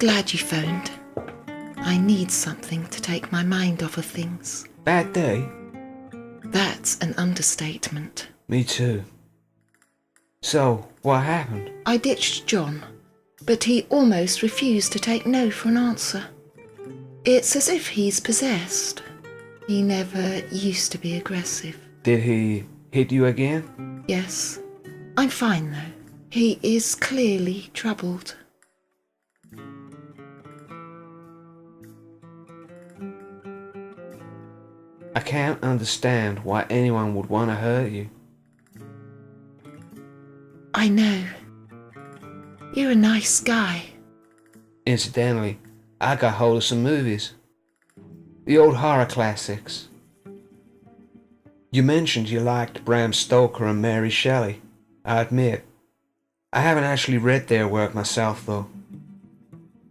glad you phoned. I need something to take my mind off of things. Bad day? That's an understatement. Me too. So, what happened? I ditched John, but he almost refused to take no for an answer. It's as if he's possessed. He never used to be aggressive. Did he hit you again? Yes. I'm fine though. He is clearly troubled. I can't understand why anyone would want to hurt you. I know. You're a nice guy. Incidentally, I got hold of some movies. The old horror classics. You mentioned you liked Bram Stoker and Mary Shelley. I admit. I haven't actually read their work myself, though.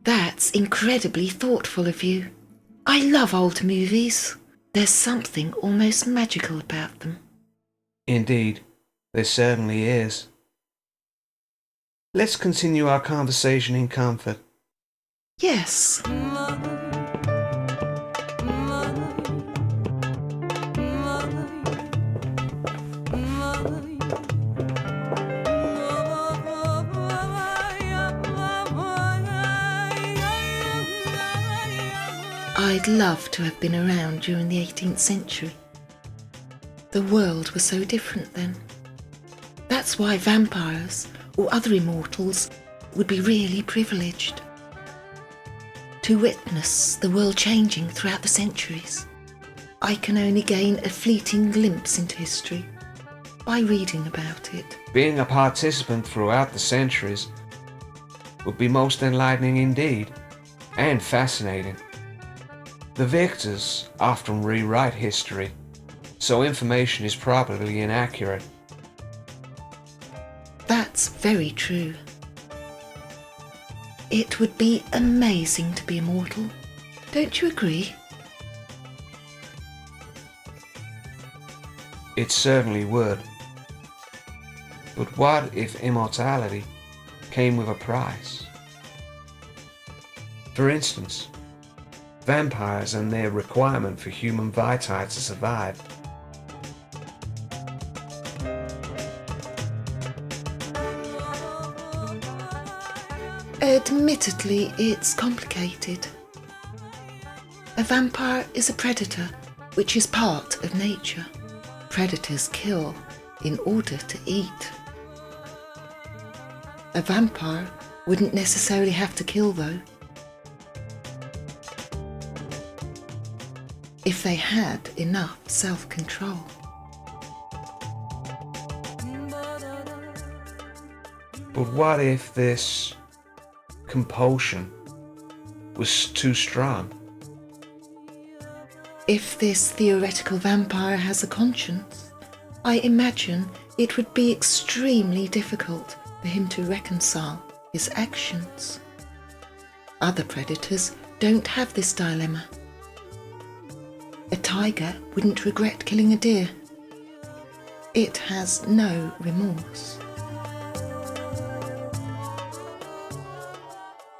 That's incredibly thoughtful of you. I love old movies. There's something almost magical about them. Indeed, there certainly is. Let's continue our conversation in comfort. Yes. I'd love to have been around during the 18th century. The world was so different then. That's why vampires or other immortals would be really privileged. To witness the world changing throughout the centuries. I can only gain a fleeting glimpse into history by reading about it. Being a participant throughout the centuries would be most enlightening indeed, and fascinating. The victors often rewrite history, so information is probably inaccurate. That's very true. It would be amazing to be immortal. Don't you agree? It certainly would. But what if immortality came with a price? For instance, vampires and their requirement for human vitae to survive. Admittedly, it's complicated. A vampire is a predator, which is part of nature. Predators kill in order to eat. A vampire wouldn't necessarily have to kill though. If they had enough self-control. But what if this compulsion was too strong? If this theoretical vampire has a conscience, I imagine it would be extremely difficult for him to reconcile his actions. Other predators don't have this dilemma. A tiger wouldn't regret killing a deer. It has no remorse.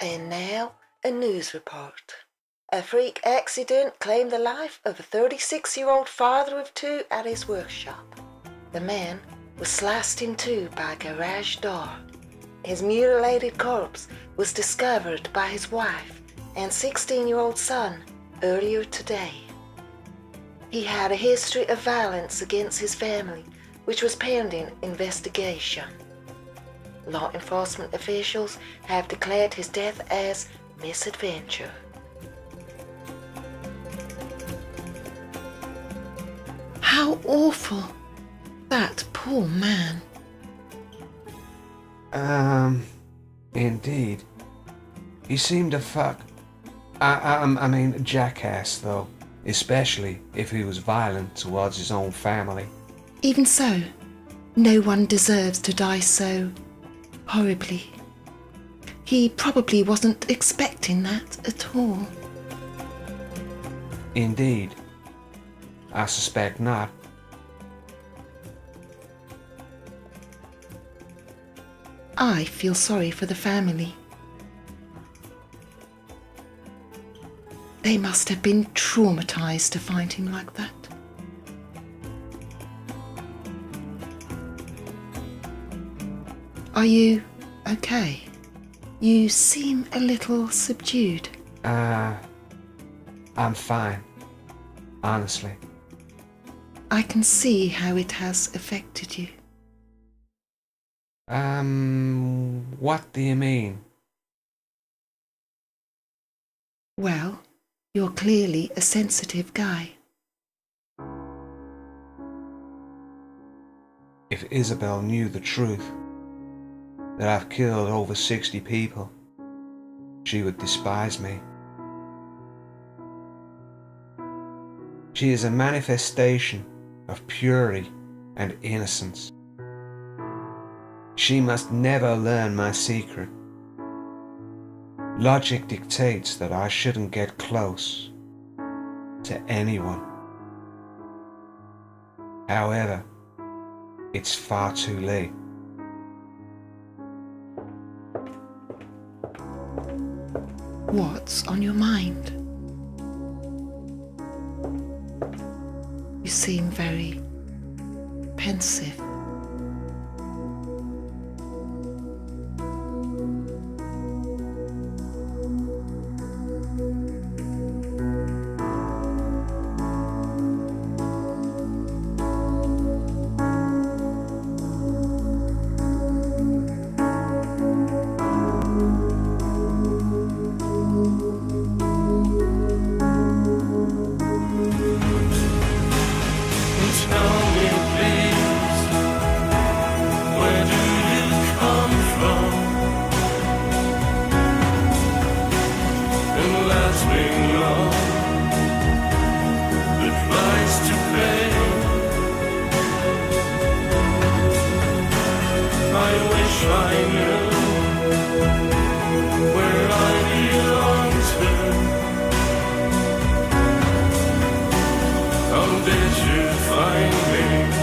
And now, a news report. A freak accident claimed the life of a 36-year-old father of two at his workshop. The man was sliced in two by a garage door. His mutilated corpse was discovered by his wife and 16-year-old son earlier today. He had a history of violence against his family, which was pending investigation. Law enforcement officials have declared his death as misadventure. How awful! That poor man. Indeed. He seemed a jackass though, especially if he was violent towards his own family. Even so, no one deserves to die so horribly. He probably wasn't expecting that at all. Indeed. I suspect not. I feel sorry for the family. They must have been traumatized to find him like that. Are you okay? You seem a little subdued. I'm fine. Honestly. I can see how it has affected you. What do you mean? Well, you're clearly a sensitive guy. If Isabel knew the truth, that I've killed over 60 people, she would despise me. She is a manifestation of purity and innocence. She must never learn my secret. Logic dictates that I shouldn't get close to anyone. However, it's far too late. What's on your mind? You seem very pensive. How did you find me?